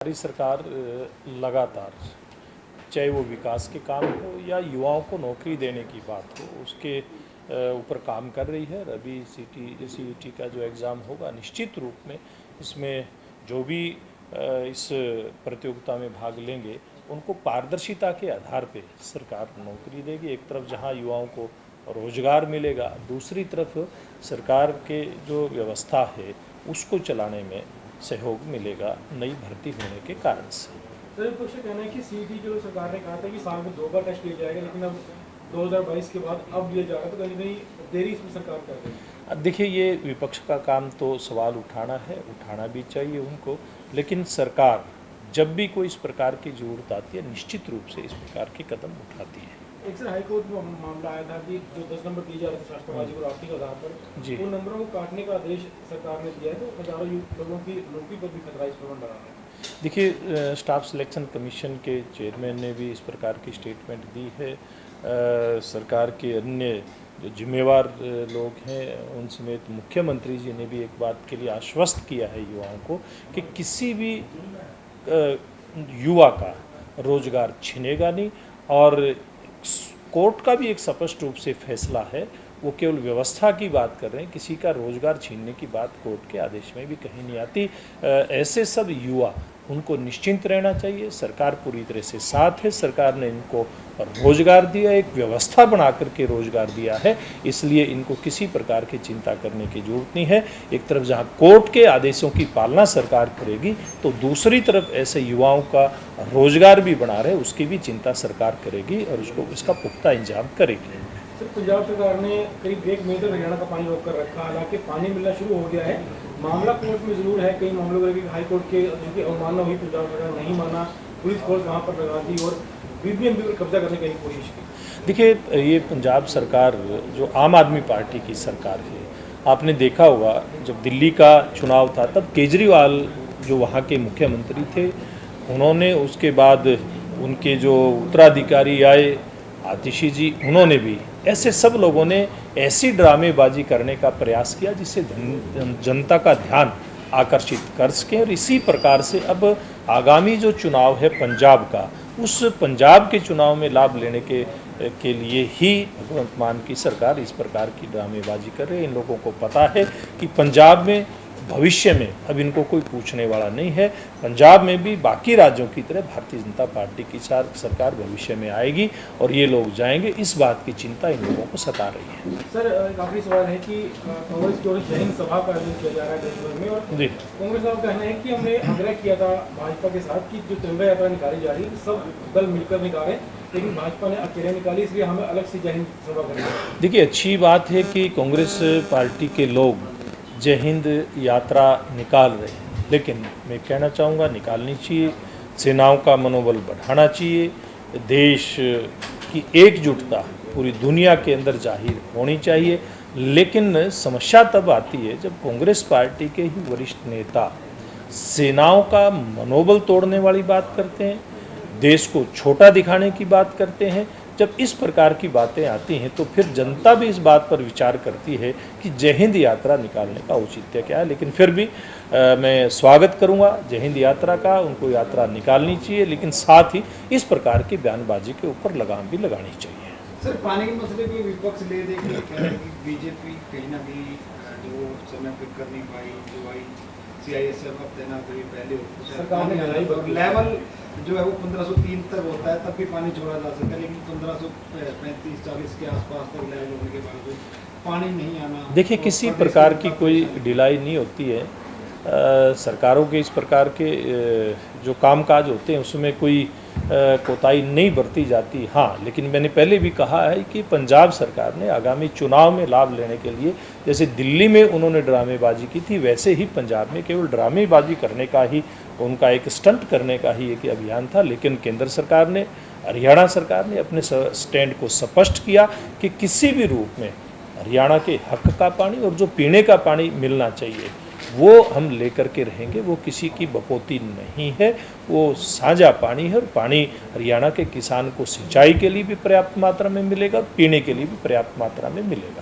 हमारी सरकार लगातार, चाहे वो विकास के काम हो या युवाओं को नौकरी देने की बात हो, उसके ऊपर काम कर रही है। अभी सीईटी का जो एग्ज़ाम होगा, निश्चित रूप में इसमें जो भी इस प्रतियोगिता में भाग लेंगे उनको पारदर्शिता के आधार पे सरकार नौकरी देगी। एक तरफ जहां युवाओं को रोजगार मिलेगा, दूसरी तरफ सरकार के जो व्यवस्था है उसको चलाने में सहयोग मिलेगा नई भर्ती होने के कारण से। सर, विपक्ष का कहना है कि सीईटी जो सरकार ने कहा था कि साल में 2 बार टेस्ट लिया जाएगा, लेकिन अब 2022 के बाद अब लिया जा रहा है, तो कहीं ना कहीं देरी इसमें सरकार कर रही है। देखिए, ये विपक्ष का काम तो सवाल उठाना है, उठाना भी चाहिए उनको, लेकिन सरकार जब भी कोई इस प्रकार की जरूरत आती है निश्चित रूप से इस प्रकार के कदम उठाती है। एक सर हाईकोर्ट में मामला आया था कि जो 10 नंबर दिए जा रहे थे राष्ट्रवादी को राष्ट्रीय आधार पर, जी, उन नंबरों को काटने का आदेश सरकार ने दिया है, तो हजारों लोगों की नौकरी पर भी खतरा इस पर बन रहा है। देखिए, स्टाफ सिलेक्शन कमीशन के चेयरमैन ने भी इस प्रकार की स्टेटमेंट दी है। सरकार के अन्य जो जिम्मेवार लोग हैं उन समेत मुख्यमंत्री जी ने भी एक बात के लिए आश्वस्त किया है युवाओं को कि किसी भी युवा का रोजगार छिनेगा नहीं, और कोर्ट का भी एक स्पष्ट रूप से फैसला है। वो केवल व्यवस्था की बात कर रहे हैं, किसी का रोजगार छीनने की बात कोर्ट के आदेश में भी कहीं नहीं आती। ऐसे सब युवा, उनको निश्चिंत रहना चाहिए, सरकार पूरी तरह से साथ है। सरकार ने इनको रोजगार दिया, एक व्यवस्था बना करके रोजगार दिया है, इसलिए इनको किसी प्रकार की चिंता करने की जरूरत नहीं है। एक तरफ जहां कोर्ट के आदेशों की पालना सरकार करेगी, तो दूसरी तरफ ऐसे युवाओं का रोजगार भी बना रहे उसकी भी चिंता सरकार करेगी और उसको इसका पुख्ता इंतजाम करेगी। सर, पंजाब सरकार ने करीब 1 महीने तक हरियाणा का पानी रोक कर रखा, हालांकि पानी मिलना शुरू हो गया है। मामला कोर्ट में जरूर है, कई मामलों में हाई कोर्ट के जिनकी अवमानना हुई, पंजाब सरकार नहीं माना, पुलिस फोर्स वहाँ पर लगा दी और बीबीएमबी पर कब्जा करने की कोशिश की। देखिए, ये पंजाब सरकार जो आम आदमी पार्टी की सरकार है, आपने देखा होगा जब दिल्ली का चुनाव था तब केजरीवाल जो वहाँ के मुख्यमंत्री थे, उन्होंने उसके बाद उनके जो उत्तराधिकारी आए आतिशी जी, उन्होंने भी ऐसे सब लोगों ने ऐसी ड्रामेबाजी करने का प्रयास किया जिससे जनता का ध्यान आकर्षित कर सकें। और इसी प्रकार से अब आगामी जो चुनाव है पंजाब का, उस पंजाब के चुनाव में लाभ लेने के लिए ही भगवंत मान की सरकार इस प्रकार की ड्रामेबाजी कर रही है। इन लोगों को पता है कि पंजाब में भविष्य में अब इनको कोई पूछने वाला नहीं है। पंजाब में भी बाकी राज्यों की तरह भारतीय जनता पार्टी की सरकार भविष्य में आएगी और ये लोग जाएंगे, इस बात की चिंता इन लोगों को सता रही है। सर, एक आखिरी सवाल है कि कांग्रेस की ओर से जय हिंद सभा का आयोजन किया जा रहा है देश भर में, और कांग्रेस का कहना है कि हमने आग्रह किया था भाजपा के साथ कि जो तिरंगा यात्रा निकाली जा रही है सब दल मिलकर निकालें, लेकिन भाजपा ने अकेले निकाली, इसलिए हमें अलग से जय हिंद सभा करनी है। देखिए, अच्छी बात है कि कांग्रेस पार्टी के लोग जय हिंद यात्रा निकाल रहे हैं, लेकिन मैं कहना चाहूँगा निकालनी चाहिए, सेनाओं का मनोबल बढ़ाना चाहिए, देश की एकजुटता पूरी दुनिया के अंदर जाहिर होनी चाहिए। लेकिन समस्या तब आती है जब कांग्रेस पार्टी के ही वरिष्ठ नेता सेनाओं का मनोबल तोड़ने वाली बात करते हैं, देश को छोटा दिखाने की बात करते हैं। जब इस प्रकार की बातें आती हैं तो फिर जनता भी इस बात पर विचार करती है कि जय हिंद यात्रा निकालने का औचित्य क्या है। लेकिन फिर भी मैं स्वागत करूंगा जय हिंद यात्रा का, उनको यात्रा निकालनी चाहिए, लेकिन साथ ही इस प्रकार की बयानबाजी के ऊपर लगाम भी लगानी चाहिए। सर, पानी के मसले को विपक्ष ले दे के कह रहे हैं कि बीजेपी कहीं ना कहीं जो समय पर कर नहीं पाई, जो आई सीआईएसएफ तैनात हुई पहले सरकार ने लेवल जो है वो 1503 तक होता है, तब भी पानी छोड़ा जा सकता है, लेकिन 1535-40 के आसपास तक लेवल होने के बाद पानी नहीं आना। देखिए, किसी प्रकार की कोई ढिलाई नहीं होती है। सरकारों के इस प्रकार के जो कामकाज होते हैं उसमें कोई कोताही नहीं बरती जाती। हाँ, लेकिन मैंने पहले भी कहा है कि पंजाब सरकार ने आगामी चुनाव में लाभ लेने के लिए, जैसे दिल्ली में उन्होंने ड्रामेबाजी की थी, वैसे ही पंजाब में केवल ड्रामेबाजी करने का ही, उनका एक स्टंट करने का ही एक अभियान था। लेकिन केंद्र सरकार ने, हरियाणा सरकार ने अपने स्टैंड को स्पष्ट किया कि किसी भी रूप में हरियाणा के हक का पानी और जो पीने का पानी मिलना चाहिए वो हम लेकर के रहेंगे। वो किसी की बपोती नहीं है, वो साझा पानी है, और पानी हरियाणा के किसान को सिंचाई के लिए भी पर्याप्त मात्रा में मिलेगा, पीने के लिए भी पर्याप्त मात्रा में मिलेगा।